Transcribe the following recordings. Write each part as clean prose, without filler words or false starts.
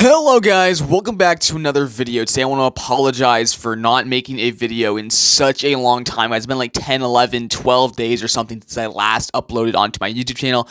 Hello guys, welcome back to another video. Today I want to apologize for not making a video in such a long time. It's been like 10, 11, 12 days or something since I last uploaded onto my YouTube channel.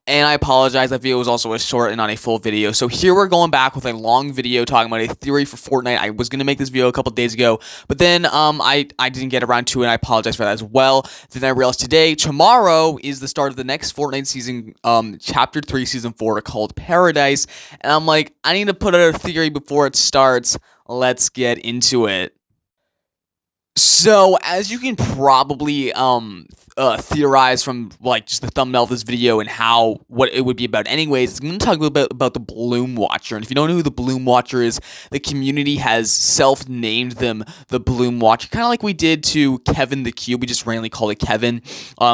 And I apologize, that video was also a short and not a full video. So here we're going back with a long video talking about a theory for Fortnite. I was going to make this video a couple days ago, but then I didn't get around to it, and I apologize for that as well. Then I realized tomorrow is the start of the next Fortnite season, Chapter 3, Season 4, called Paradise. And I'm like, I need to put out a theory before it starts. Let's get into it. So, as you can probably theorize from like just the thumbnail of this video and what it would be about anyways, I'm going to talk about the Bloom Watcher. And if you don't know who the Bloom Watcher is, the community has self-named them the Bloom Watcher, kind of like we did to Kevin the Cube. We just randomly called it Kevin.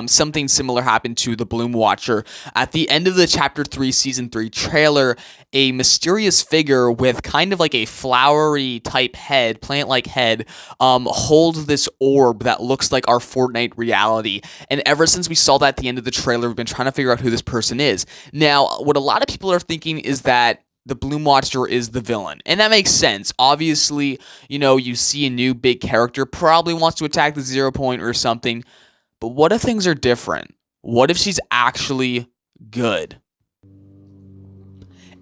Something similar happened to the Bloom Watcher. At the end of the Chapter 3 Season 3 trailer, a mysterious figure with kind of like a flowery type head, plant-like head, holds this orb that looks like our Fortnite reality. And ever since we saw that at the end of the trailer, we've been trying to figure out who this person is. Now, what a lot of people are thinking is that the Bloom Watcher is the villain. And that makes sense. Obviously, you know, you see a new big character, probably wants to attack the 0 point or something. But what if things are different? What if she's actually good?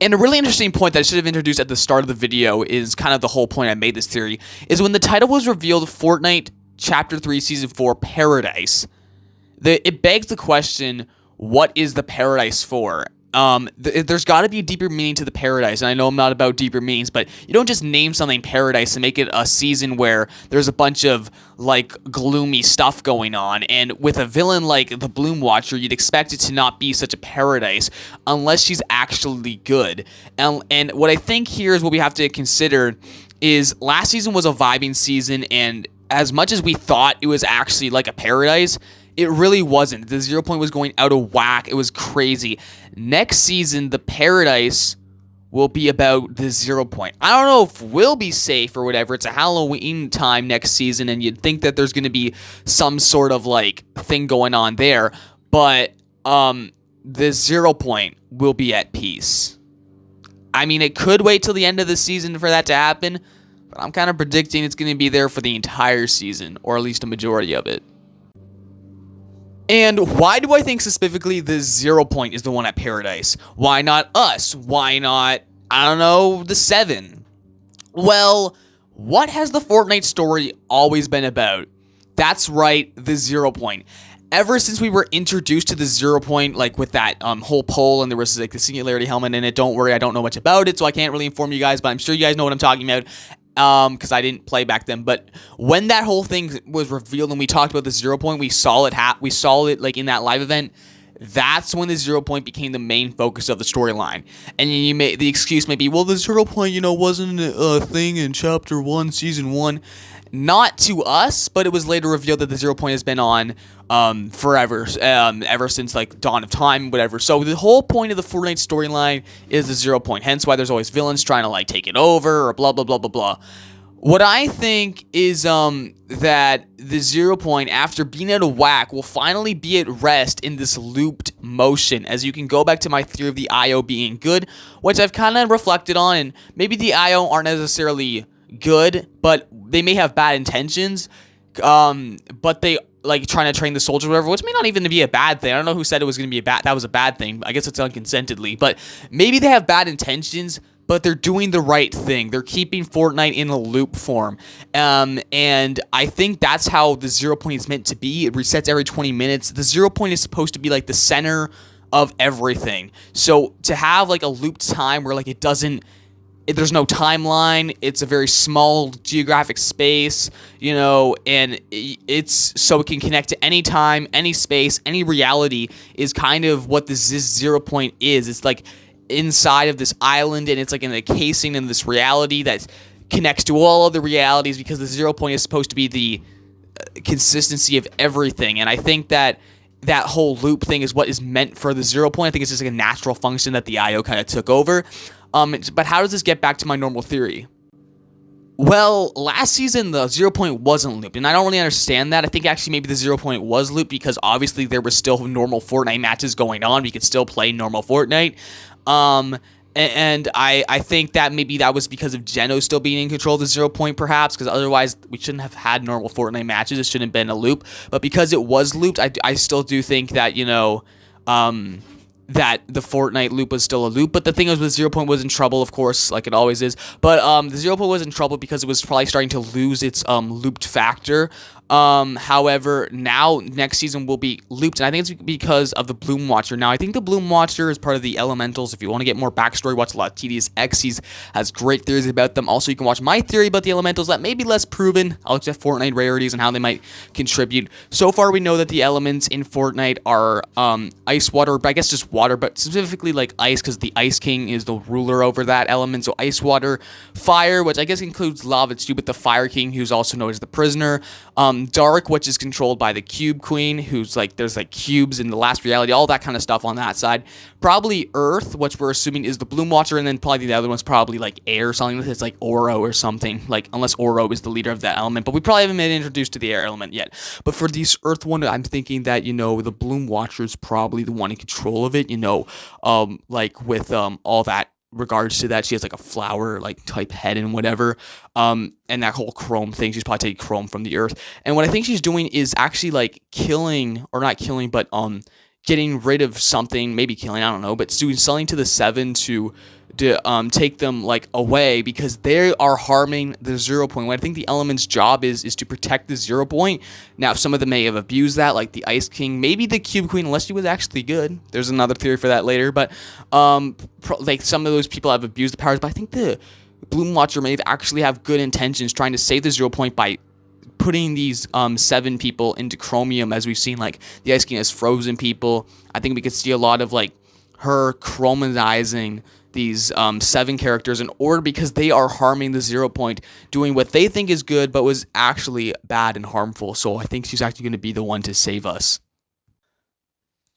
And a really interesting point that I should have introduced at the start of the video is kind of the whole point I made this theory, is when the title was revealed, Fortnite Chapter 3 Season 4 Paradise, it begs the question, what is the paradise for? There's got to be a deeper meaning to the paradise, and I know I'm not about deeper meanings, but you don't just name something paradise and make it a season where there's a bunch of, like, gloomy stuff going on, and with a villain like the Bloom Watcher, you'd expect it to not be such a paradise unless she's actually good. And what I think here is what we have to consider is last season was a vibing season, and as much as we thought it was actually like a paradise, it really wasn't. The 0 point was going out of whack. It was crazy. Next season, the paradise will be about the 0 point. I don't know if we'll be safe or whatever. It's a Halloween time next season, and you'd think that there's going to be some sort of like thing going on there. But the 0 point will be at peace. I mean, it could wait till the end of the season for that to happen, but I'm kind of predicting it's going to be there for the entire season, or at least a majority of it. And why do I think specifically the 0 point is the one at Paradise? Why not us? Why not, I don't know, the 7? Well, what has the Fortnite story always been about? That's right, the 0 point. Ever since we were introduced to the 0 point, like with that whole pole, and there was like the singularity helmet in it, don't worry, I don't know much about it, so I can't really inform you guys, but I'm sure you guys know what I'm talking about. Because I didn't play back then, but when that whole thing was revealed and we talked about the 0 point, we saw it like in that live event. That's when the 0 point became the main focus of the storyline. And the excuse may be, well, the 0 point, you know, wasn't a thing in Chapter 1, Season 1. Not to us, but it was later revealed that the 0 point has been on forever, ever since like dawn of time, whatever. So the whole point of the Fortnite storyline is the 0 point. Hence why there's always villains trying to like take it over or blah blah blah blah blah. What I think is that the 0 point, after being out of whack, will finally be at rest in this looped motion. As you can go back to my theory of the IO being good, which I've kind of reflected on, and maybe the IO aren't necessarily good, but they may have bad intentions, but they like trying to train the soldiers or whatever, which may not even be a bad thing. I don't know who said it was going to be that was a bad thing. I guess it's unconsentedly, but maybe they have bad intentions, but they're doing the right thing. They're keeping Fortnite in a loop form, and I think that's how the 0 point is meant to be. It resets every 20 minutes. The 0 point is supposed to be like the center of everything. So to have like a looped time where like there's no timeline, it's a very small geographic space, you know, and it's so it can connect to any time, any space, any reality is kind of what this 0 point is. It's like inside of this island, and it's like in a casing in this reality that connects to all other realities, because the 0 point is supposed to be the consistency of everything. And I think that that whole loop thing is what is meant for the 0 point. I think it's just like a natural function that the IO kind of took over. But how does this get back to my normal theory? Well, last season, the 0 point wasn't looped, and I don't really understand that. I think actually maybe the 0 point was looped because obviously there was still normal Fortnite matches going on. We could still play normal Fortnite. And I think that maybe that was because of Geno still being in control of the 0 point, perhaps, because otherwise we shouldn't have had normal Fortnite matches. It shouldn't have been a loop. But because it was looped, I still do think that, that the Fortnite loop was still a loop. But the thing is, with 0 point was in trouble, of course, like it always is. But the 0 point was in trouble because it was probably starting to lose its looped factor. However, now next season will be looped, and I think it's because of the Bloom Watcher. Now, I think the Bloom Watcher is part of the Elementals. If you want to get more backstory, watch a lot of TDS X. He has great theories about them. Also, you can watch my theory about the Elementals that may be less proven. I'll look at Fortnite rarities and how they might contribute. So far, we know that the elements in Fortnite are ice, water, but I guess just water, but specifically like ice, because the Ice King is the ruler over that element. So ice, water, fire, which I guess includes lava too, but the Fire King, who's also known as the Prisoner. Dark, which is controlled by the Cube Queen, who's like, there's like cubes in the last reality, all that kind of stuff on that side. Probably Earth, which we're assuming is the Bloom Watcher, and then probably the other one's probably like air or something. It's like Oro or something, like, unless Oro is the leader of that element, but we probably haven't been introduced to the air element yet. But for this Earth one, I'm thinking that, the Bloom Watcher is probably the one in control of it, like with all that regards to that. She has like a flower like type head and whatever, and that whole chrome thing. She's probably taking chrome from the Earth, and what I think she's doing is actually like killing, or not killing, but getting rid of something, maybe killing, I don't know, but doing something to the 7 to take them like away, because they are harming the 0 point. What I think the element's job is to protect the 0 point. Now, some of them may have abused that, like the Ice King, maybe the Cube Queen, unless she was actually good. There's another theory for that later, but like some of those people have abused the powers. But I think the Bloom Watcher may actually have good intentions, trying to save the 0 point by putting these 7 people into chromium, as we've seen. Like the Ice King has frozen people. I think we could see a lot of like her chromatizing these 7 characters in order, because they are harming the 0 point, doing what they think is good but was actually bad and harmful. So I think she's actually going to be the one to save us.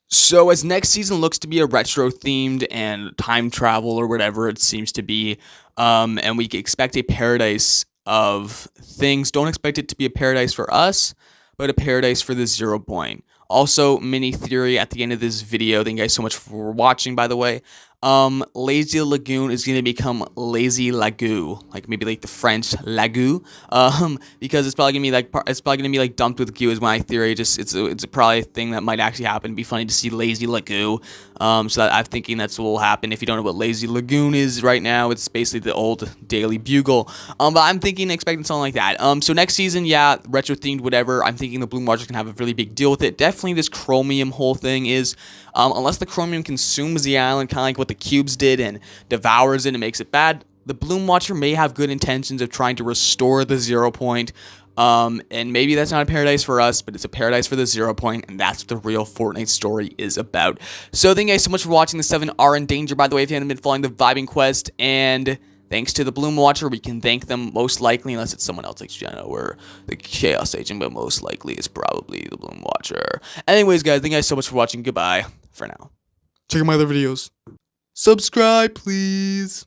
So as next season looks to be a retro themed and time travel or whatever it seems to be, and we expect a paradise of things. Don't expect it to be a paradise for us, but a paradise for the 0 point. Also, mini theory at the end of this video. Thank you guys so much for watching, by the way. Lazy Lagoon is going to become Lazy La Goo, like maybe like the French Lagoo, because it's probably going to be like dumped with goo is my theory. Just it's probably a thing that might actually happen. It'd be funny to see Lazy La Goo. So that I'm thinking that's what will happen. If you don't know what Lazy Lagoon is right now, it's basically the old Daily Bugle. But I'm expecting something like that. So next season, yeah, retro themed, whatever. I'm thinking the Bloom Watcher can have a really big deal with it. Definitely this chromium whole thing is, unless the chromium consumes the island, kind of like what the cubes did, and devours it and makes it bad, the Bloom Watcher may have good intentions of trying to restore the 0 point. And maybe that's not a paradise for us, but it's a paradise for the 0 point, and that's what the real Fortnite story is about. So thank you guys so much for watching. The 7 are in danger, by the way, if you haven't been following the Vibing Quest, and thanks to the Bloom Watcher, we can thank them most likely, unless it's someone else like Geno or the Chaos Agent, but most likely it's probably the Bloom Watcher. Anyways, guys, thank you guys so much for watching. Goodbye for now. Check out my other videos. Subscribe, please.